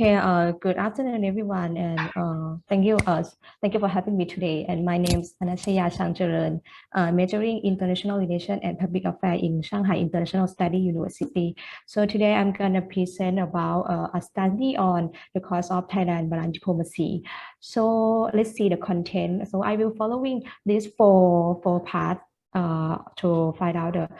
Okay, good afternoon, everyone, and thank you for having me today. And my name is Anatchaya Changjaroen, majoring in International Relations and Public Affairs in Shanghai International Study University. So today I'm gonna present about a study on the course of Thailand Balance Diplomacy. So let's see the content. So I will following these four parts to find out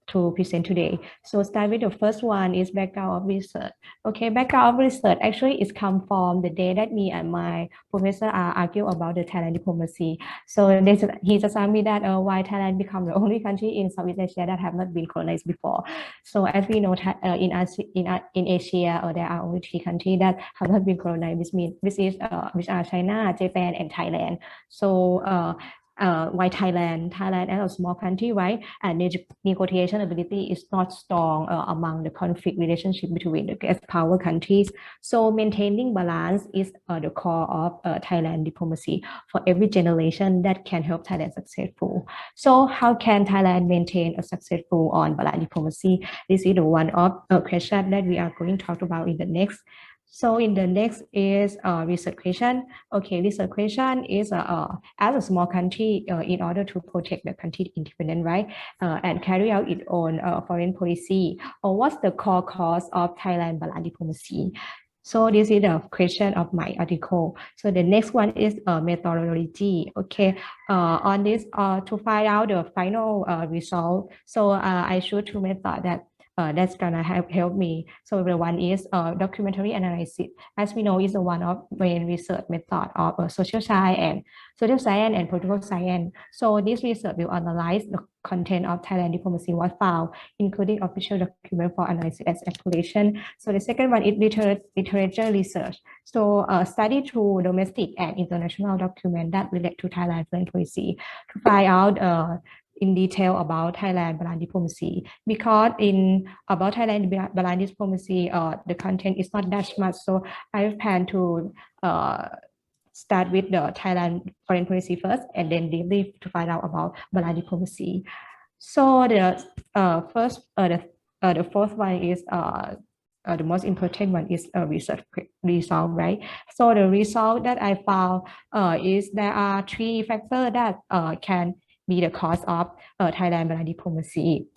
to present today. So start with the first one is background of research. Okay, background of research actually is come from the day that me and my professor argue about the Thailand diplomacy. So he just asked me that why Thailand become the only country in Southeast Asia that have not been colonized before. So as we know, in Asia, there are only three countries that have not been colonized, which are China, Japan, and Thailand. So why Thailand? Thailand as a small country, right? And negotiation ability is not strong among the conflict relationship between the guest power countries. So maintaining balance is the core of Thailand diplomacy for every generation that can help Thailand successful. So how can Thailand maintain a successful on balance diplomacy? This is the one of question that we are going to talk about in the next. So in the next is research question. Okay, research question is as a small country, in order to protect the country independent, right, and carry out its own foreign policy, or what's the core cause of Thailand balance diplomacy? So this is the question of my article. So the next one is methodology. Okay, on this to find out the final result. So I choose two methods that's gonna help me. So the one is documentary analysis. As we know, is the one of main research method of social science and political science. So this research will analyze the content of Thailand diplomacy was found, including official document for analysis and speculation. So the second one is literature research. So study through domestic and international documents that relate to Thailand foreign policy to find out in detail about Thailand balance diplomacy, because in about Thailand balance diplomacy, the content is not that much. So I plan to start with the Thailand foreign policy first, and then deeply to find out about balance diplomacy. So the fourth one is the most important one is a research result, right? So the result that I found is there are three factors that can be the cause of Thailand balance diplomacy.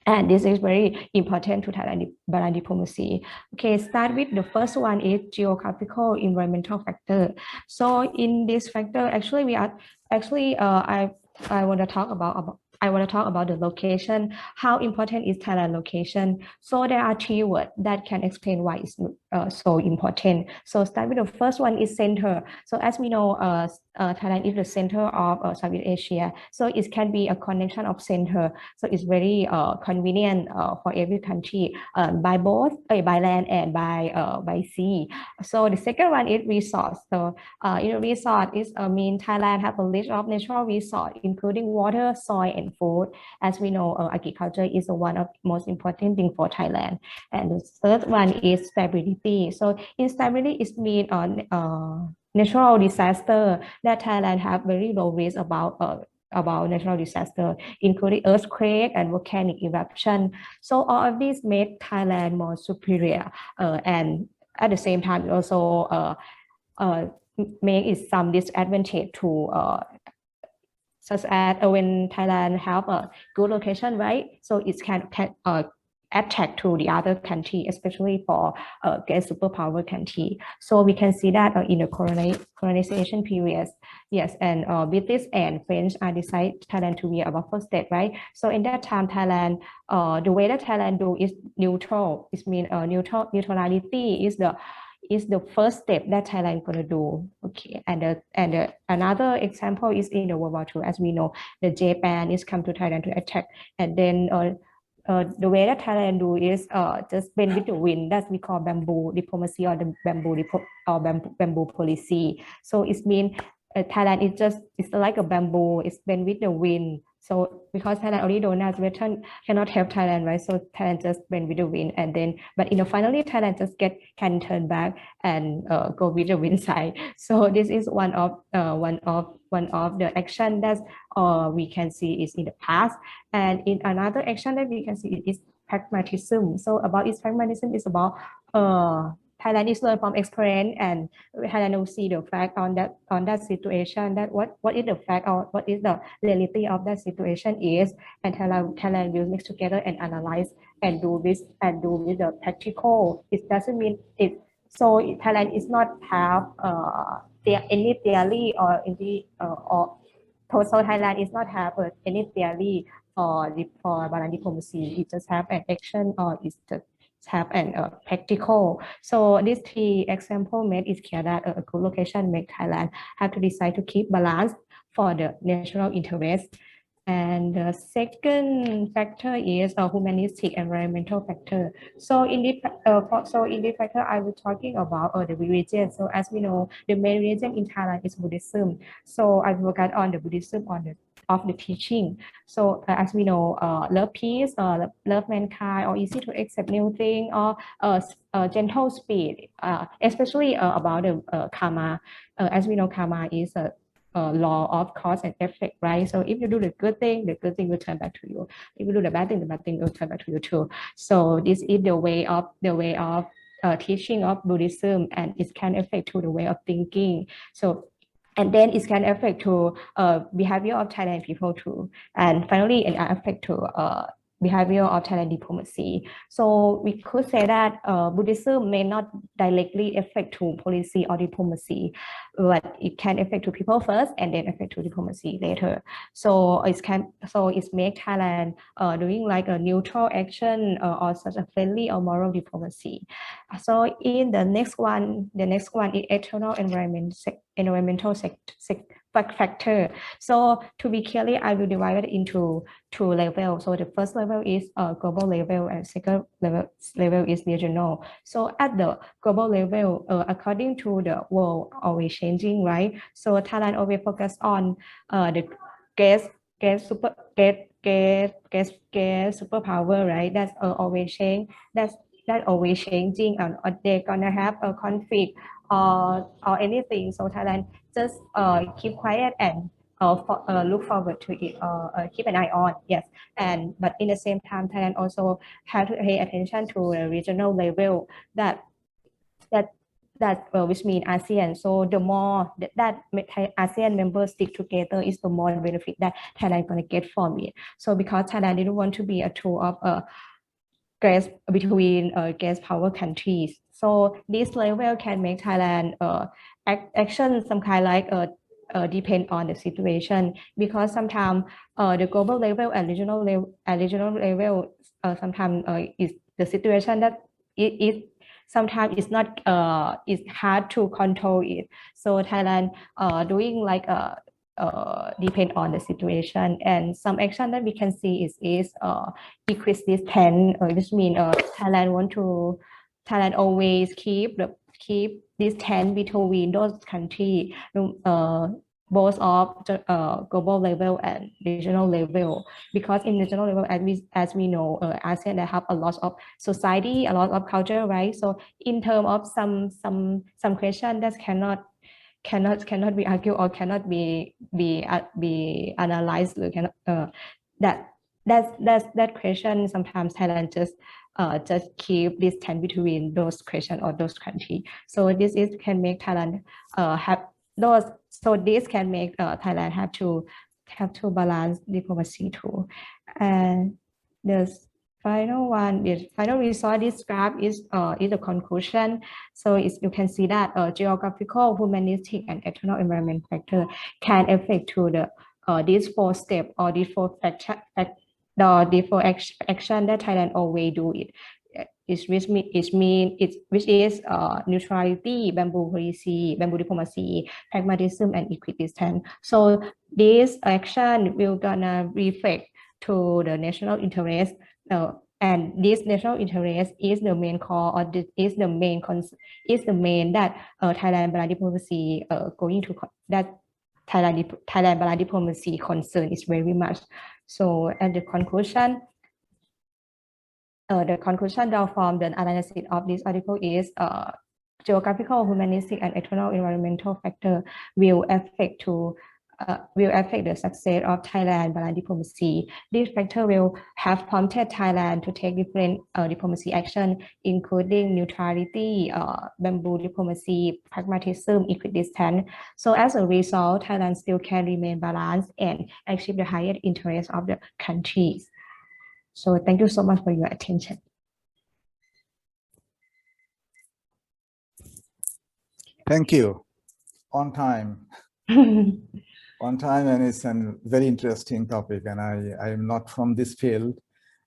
And this is very important to Thailand balance diplomacy. Okay, start with the first one is geographical environmental factor. So in this factor, actually we are I want to talk about the location. How important is Thailand location? So there are three words that can explain why it's so important. So start with the first one is center. So as we know, Thailand is the center of Southeast Asia. So it can be a connection of center. So it's very convenient for every country by both by land and by sea. So the second one is resource. So in a resource is mean Thailand have a list of natural resources, including water, soil, and food. As we know, agriculture is one of the most important thing for Thailand. And the third one is stability. So instability is mean natural disaster that Thailand have very low risk about natural disaster, including earthquake and volcanic eruption. So all of these make Thailand more superior, and at the same time also make it some disadvantage to such as when Thailand have a good location, right? So it can attack to the other country, especially for get superpower country. So we can see that in the colonization periods, yes, and British and French are decide Thailand to be a buffer state, right? So in that time, Thailand, the way that Thailand do is neutral. It means neutrality is the first step that Thailand gonna do. Okay, and another example is in the World War II. As we know, the Japan is come to Thailand to attack, and then the way that Thailand do is just bend with the wind. That's we call bamboo diplomacy or the bamboo policy. So it means Thailand is it's like a bamboo. It's bend with the wind. So because Thailand already don't have Britain cannot help Thailand, right? So Thailand just bend with the wind, and then but finally Thailand just can turn back and go with the wind side. So this is one of the action that we can see is in the past, and in another action that we can see is pragmatism. So about its pragmatism is about Thailand is learn from experience, and Thailand will see the fact on that situation, that what is the fact or what is the reality of that situation is, and Thailand will mix together and analyze and do this and do with the practical. It doesn't mean it. So Thailand is not have any theory or any or so Thailand is not have any theory for balance diplomacy. It just have an action or it's just have an practical. So these three example made it clear that a good location make Thailand have to decide to keep balance for the national interest. And the second factor is a humanistic environmental factor. So in this factor, I was talking about the religion. So as we know, the main religion in Thailand is Buddhism. So I focus on the Buddhism of the teaching. So as we know, love peace, love mankind, or easy to accept new thing, or gentle spirit, especially about the karma. As we know, karma is a law of cause and effect, right? So if you do the good thing will turn back to you. If you do the bad thing will turn back to you too. So this is the way of teaching of Buddhism, and it can affect to the way of thinking. So and then it can affect to behavior of Thailand people too. And finally, it affect to behavior of Thailand diplomacy. So we could say that Buddhism may not directly affect to policy or diplomacy, but it can affect to people first and then affect to diplomacy later. So it make Thailand doing like a neutral action or such a friendly or moral diplomacy. So in the next one is external environmental factor. So to be clearly, I will divide it into two levels. So the first level is global level, and second level is regional. So at the global level, according to the world always changing, right? So Thailand always focus on the gas superpower, right? That's always change. That always changing, and they're gonna have a conflict or anything. So Thailand just keep quiet and look forward to it, keep an eye on, yes. And but in the same time, Thailand also have to pay attention to the regional level, that which mean ASEAN. So the more that ASEAN members stick together, is the more benefit that Thailand gonna get from it. So because Thailand didn't want to be a tool of gas between gas power countries. So this level can make Thailand action some kind like depend on the situation, because sometimes the global level and regional level sometimes is the situation that it is sometimes it's not it's hard to control it. So Thailand doing like depend on the situation, and some action that we can see is decrease this trend, which means Thailand always keep this trend between those countries, both of the global level and regional level, because in regional level, as we know, ASEAN they have a lot of society, a lot of culture, right? So in terms of some question that cannot be argued or cannot be analyzed, cannot, that question sometimes Thailand just keep this tension between those question or those countries. So this is can make Thailand have those. So this can make Thailand have to balance diplomacy too. And the final result, this graph is the conclusion. So you can see that geographical, humanistic, and external environment factor can affect to the these four steps or these four action that Thailand always do it. Which is neutrality, bamboo policy, bamboo diplomacy, pragmatism, and equidistance. So this action will gonna reflect to the national interest, and this national interest is the main core, or is the main that Thailand balance diplomacy going to that Thailand balance diplomacy concern is very much. So at the conclusion down from the analysis of this article is geographical, humanistic, and external environmental factor will affect to will affect the success of Thailand balance diplomacy. This factor will have prompted Thailand to take different diplomacy action, including neutrality, bamboo diplomacy, pragmatism, equidistance. So as a result, Thailand still can remain balanced and achieve the highest interest of the countries. So thank you so much for your attention. Thank you. On time. On time, and it's a very interesting topic. And I am not from this field,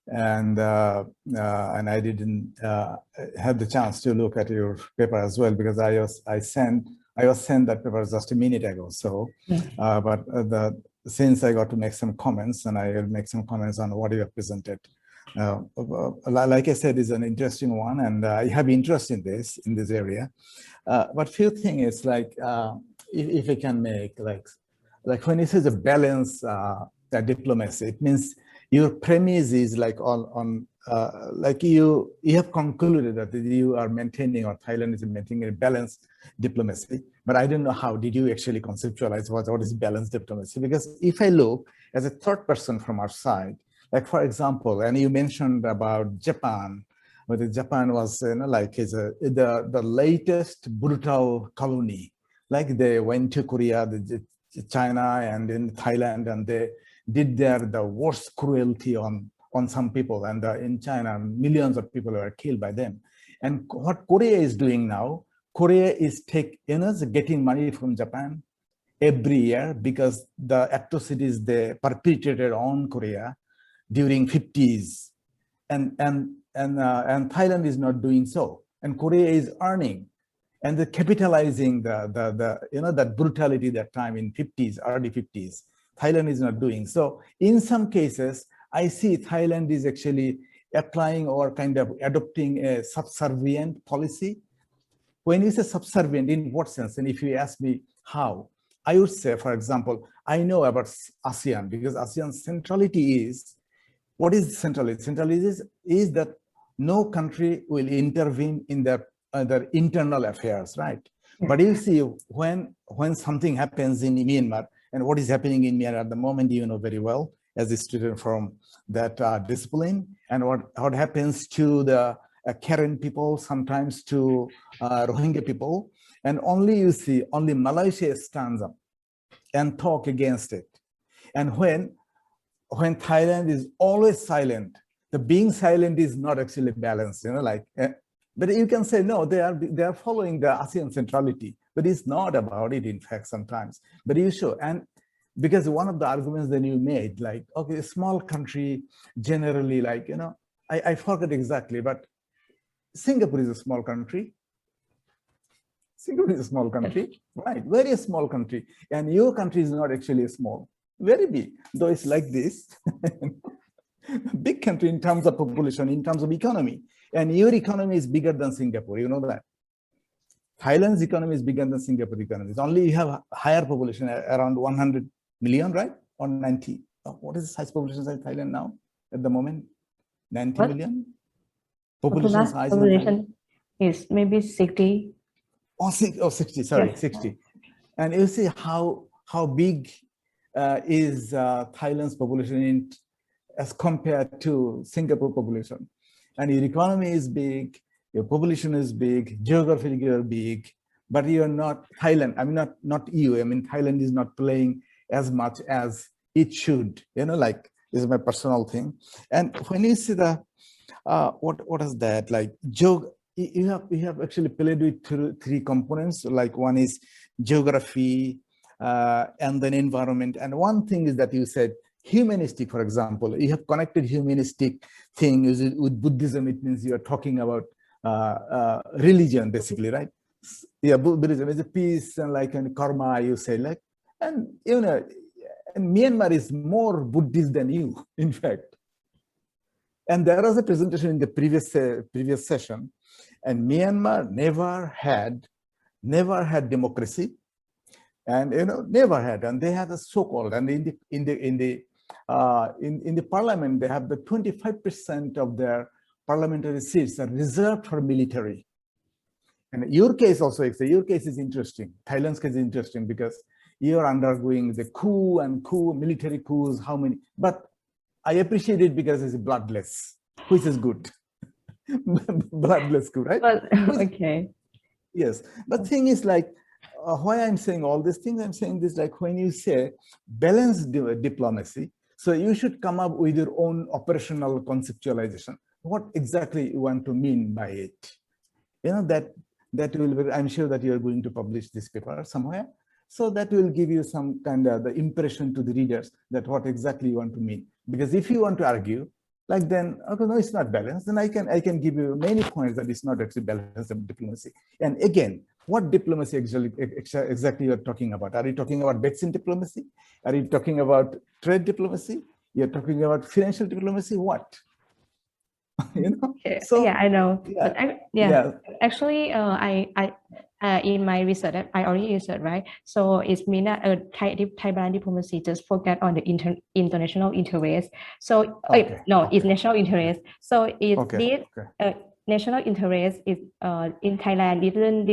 and I didn't have the chance to look at your paper as well, because I was sent that paper just a minute ago. So, since I got to make some comments, and I will make some comments on what you have presented. Like I said, it's an interesting one, and I have interest in this area. But few things is like, if I can make like when it says a balance diplomacy, it means your premise is like on like you have concluded that you are maintaining, or Thailand is maintaining a balanced diplomacy. But I don't know how did you actually conceptualize what is balanced diplomacy? Because if I look as a third person from our side, like for example, and you mentioned about Japan, whether Japan was like the latest brutal colony, like they went to Korea, China, and in Thailand, and they did the worst cruelty on some people, and in China millions of people were killed by them. And what Korea is doing now, Korea is getting money from Japan every year because the atrocities they perpetrated on Korea during 50s, and Thailand is not doing so, and Korea is earning, and they're capitalizing that brutality that time in 50s, early 50s. Thailand is not doing so. In some cases, I see Thailand is actually applying or kind of adopting a subservient policy. When you say subservient, in what sense? And if you ask me how, I would say, for example, I know about ASEAN, because ASEAN's centrality is, what is centrality? Centrality is that no country will intervene in their internal affairs, right? Yeah. But you see, when something happens in Myanmar, and what is happening in Myanmar at the moment, you know very well, as a student from that discipline, and what happens to the Karen people, sometimes to Rohingya people, and only Malaysia stands up and talk against it. And when Thailand is always silent, the being silent is not actually balanced, but you can say, no, they are following the ASEAN centrality, but it's not about it, in fact, sometimes. But you show, and because one of the arguments that you made, like, okay, a small country, generally, like, I forget exactly, but Singapore is a small country. Singapore is a small country, right? Very small country. And your country is not actually small, very big, though it's like this. Big country in terms of population, in terms of economy. And your economy is bigger than Singapore, you know that. Thailand's economy is bigger than Singapore economy. It's only you have a higher population, around 100 million, right? Or 90. What is the size population size Thailand now at the moment? 90 million? Population size is maybe 60. Oh, 60, sorry, yes. 60. And you see how big is Thailand's population as compared to Singapore population. And your economy is big, your population is big, geographically you're big, but you're not Thailand. I mean, not you. I mean, Thailand is not playing as much as it should. Like, this is my personal thing. And when you see the what is that? Like, you have actually played with three components. Like, one is geography, and then environment. And one thing is that you said humanistic, for example. You have connected humanistic thing with Buddhism. It means you are talking about religion, basically, right? Yeah, Buddhism is a peace and like and karma, you say, like, and and Myanmar is more Buddhist than you, in fact. And there was a presentation in the previous session, and Myanmar never had democracy, and never had, and they had a so-called, and in the parliament they have the 25% of their parliamentary seats are reserved for military. And your case also, your case is interesting. Thailand's case is interesting because you're undergoing the military coups, how many, but I appreciate it because it's bloodless, which is good. Bloodless coup, right? But, okay. Yes, but thing is like, why I'm saying all these things, I'm saying this like when you say balanced diplomacy, so you should come up with your own operational conceptualization. What exactly you want to mean by it? You know, that will be, I'm sure that you are going to publish this paper somewhere. So that will give you some kind of the impression to the readers that what exactly you want to mean. Because if you want to argue, like then, okay, no, it's not balanced, then I can give you many points that it's not actually balanced diplomacy. And again, what diplomacy exactly you're talking about? Are you talking about vaccine diplomacy? Are you talking about trade diplomacy? You're talking about financial diplomacy? What? You know? Okay. So yeah, I know. yeah, But yeah. Actually, in my research, I already researched, right? So it means that Thai diplomacy just focus on the international interest. So Okay, it's national interest. So it's okay, this national interest is in Thailand didn't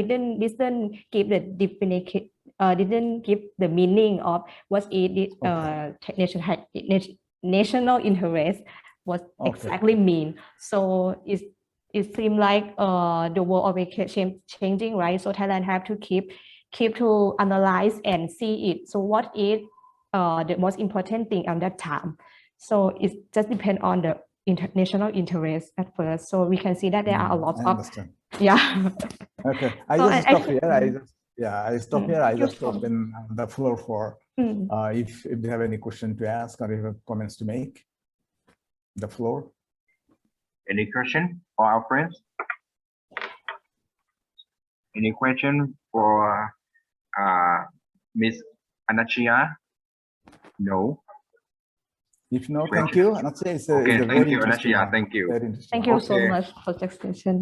give the definition, didn't give the meaning of what is national interest what exactly mean. So it seems like the world always changing, right? So Thailand have to keep to analyze and see it. So what is the most important thing at that time? So it just depends on the international interest at first. So we can see that there are a lot of yeah. Okay, I So just stop here. I stop here. I just stop. open the floor for if they have any question to ask or if you have comments to make. The floor. Any question for our friends? Any question for Miss Anatchaya? No. If no, thank you. Anatchaya is a okay, very thank you, interesting Anatchaya. one. Thank you. Very interesting. Thank you so much for the discussion.